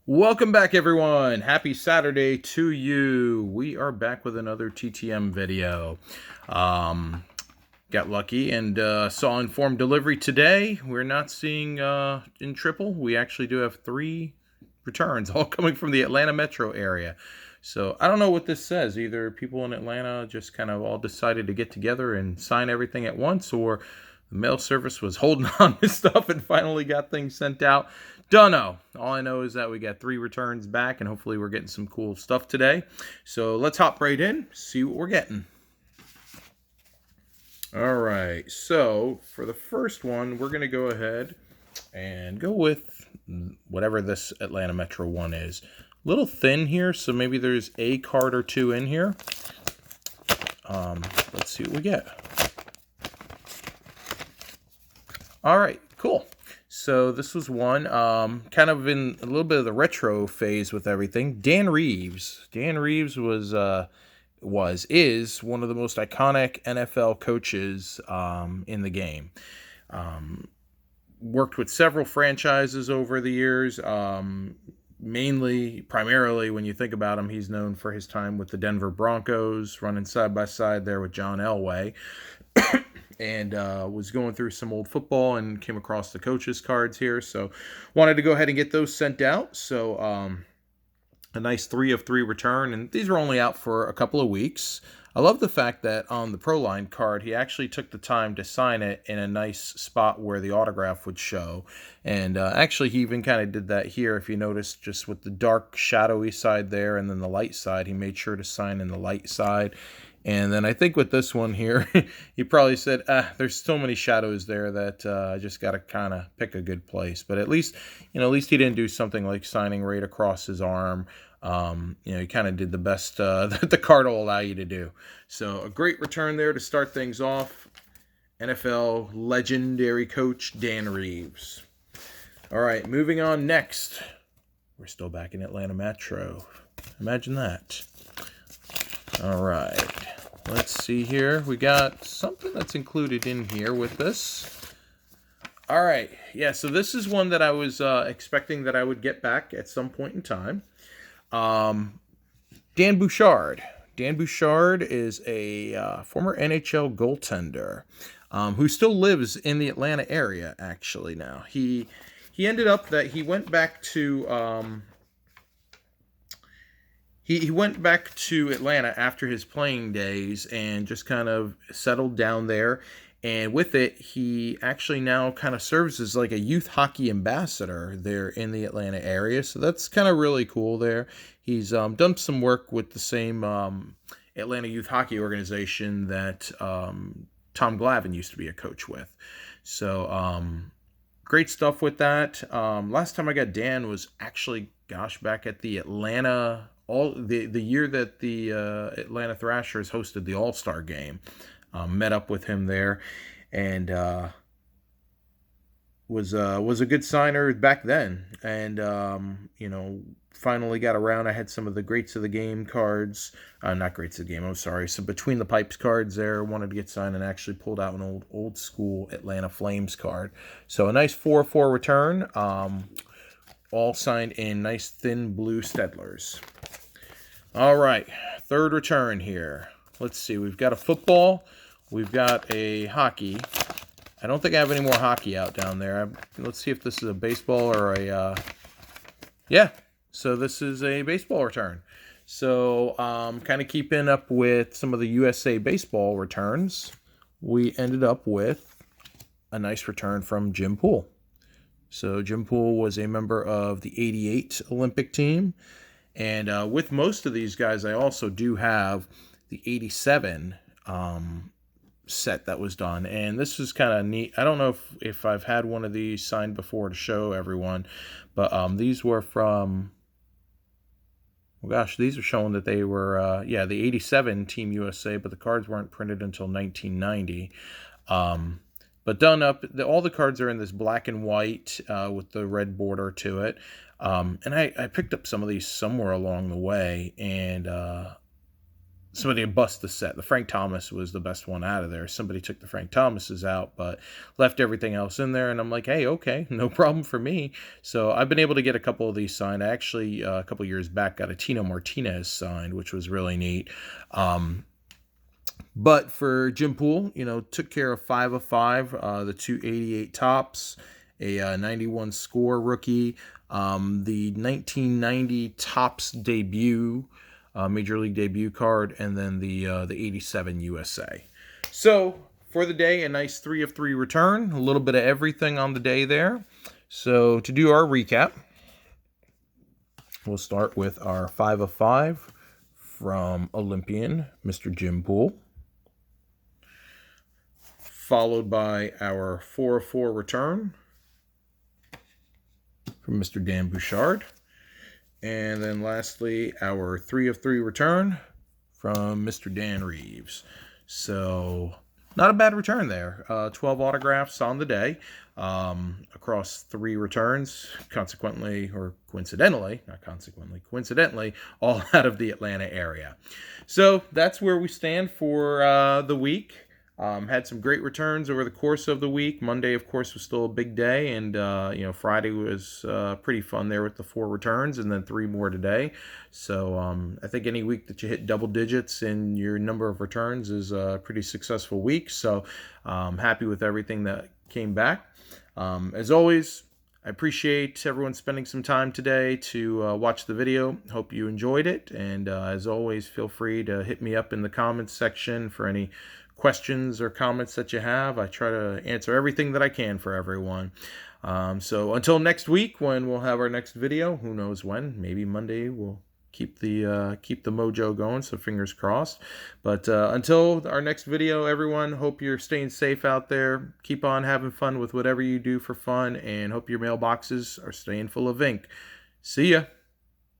Welcome back, everyone. Happy Saturday to you. We are back with another TTM video. Um, got lucky and saw informed delivery today. We're not seeing in triple. We actually do have 3 returns, all coming from the Atlanta metro area. So I don't know what this says. Either people in Atlanta just kind of all decided to get together and sign everything at once, or the mail service was holding on to stuff and finally got things sent out. Don't know. All I know is that we got 3 returns back, and hopefully we're getting some cool stuff today. So let's hop right in, see what we're getting. All right, so for the first one, we're going to go ahead and go with whatever this Atlanta Metro one is. A little thin here, so maybe there's a card or 2 in here. Let's see what we get. All right, cool. So this was one, kind of in a little bit of the retro phase with everything. Dan Reeves. Dan Reeves is one of the most iconic NFL coaches in the game. Worked with several franchises over the years. Primarily, when you think about him, he's known for his time with the Denver Broncos, running side by side there with John Elway. And was going through some old football and came across the coaches cards here, so wanted to go ahead and get those sent out. So a nice 3 of 3 return, and these were only out for a couple of weeks. I love the fact that on the Pro Line card, he actually took the time to sign it in a nice spot where the autograph would show. And actually, he even kind of did that here. If you notice, just with the dark, shadowy side there and then the light side, he made sure to sign in the light side. And then I think with this one here, he probably said, there's so many shadows there that I just got to kind of pick a good place. But at least he didn't do something like signing right across his arm. He kind of did the best that the card will allow you to do. So a great return there to start things off. NFL legendary coach Dan Reeves. All right, moving on next. We're still back in Atlanta Metro. Imagine that. All right, let's see here. We got something that's included in here with this. All right, yeah, so this is one that I was expecting that I would get back at some point in time. Dan Boucher. Dan Boucher is a former NHL goaltender who still lives in the Atlanta area, actually, now. He ended up that he went back to... He went back to Atlanta after his playing days and just kind of settled down there. And with it, he actually now kind of serves as like a youth hockey ambassador there in the Atlanta area. So that's kind of really cool there. He's done some work with the same Atlanta youth hockey organization that Tom Glavine used to be a coach with. So great stuff with that. Last time I got Dan was actually, back at the Atlanta... the year that the Atlanta Thrashers hosted the All-Star game. Met up with him there, and was a good signer back then. And finally got around. I had some of the greats of the game cards, not greats of the game. I'm sorry. Some between the pipes cards there. Wanted to get signed and actually pulled out an old school Atlanta Flames card. So a nice 4-4 return. All signed in nice thin blue Stedlers. All right, third return here. Let's see, we've got a football. We've got a hockey. I don't think I have any more hockey out down there. Let's see if this is a baseball or a... Yeah, so this is a baseball return. So kind of keeping up with some of the USA baseball returns, we ended up with a nice return from Jim Poole. So Jim Poole was a member of the '88 Olympic team. And with most of these guys, I also do have the '87 set that was done. And this is kind of neat. I don't know if I've had one of these signed before to show everyone. But these were from... these are showing that they were, the '87 Team USA. But the cards weren't printed until 1990. But done up, all the cards are in this black and white with the red border to it. And I picked up some of these somewhere along the way, and somebody had bust the set. The Frank Thomas was the best one out of there. Somebody took the Frank Thomases out, but left everything else in there. And I'm like, hey, okay, no problem for me. So I've been able to get a couple of these signed. I actually, a couple years back, got a Tino Martinez signed, which was really neat. But for Jim Poole, took care of 5 of 5, the 288 tops, a 91 score rookie, the 1990 tops debut, Major League debut card, and then the 87 USA. So for the day, a nice 3 of 3 return, a little bit of everything on the day there. So to do our recap, we'll start with our 5 of 5 from Olympian, Mr. Jim Poole, followed by our 4 of 4 return from Mr. Dan Bouchard. And then lastly, our 3 of 3 return from Mr. Dan Reeves. So not a bad return there. 12 autographs on the day across 3 returns, consequently, or coincidentally, not consequently, coincidentally, all out of the Atlanta area. So that's where we stand for the week. Had some great returns over the course of the week. Monday, of course, was still a big day, and Friday was pretty fun there with the 4 returns, and then 3 more today. So I think any week that you hit double digits in your number of returns is a pretty successful week. So happy with everything that came back. As always, I appreciate everyone spending some time today to watch the video. Hope you enjoyed it, and as always, feel free to hit me up in the comments section for any questions or comments that you have. I try to answer everything that I can for everyone. So until next week, when we'll have our next video, who knows when? Maybe Monday. We'll keep the mojo going. So fingers crossed. But until our next video, everyone, hope you're staying safe out there. Keep on having fun with whatever you do for fun, and hope your mailboxes are staying full of ink. See ya.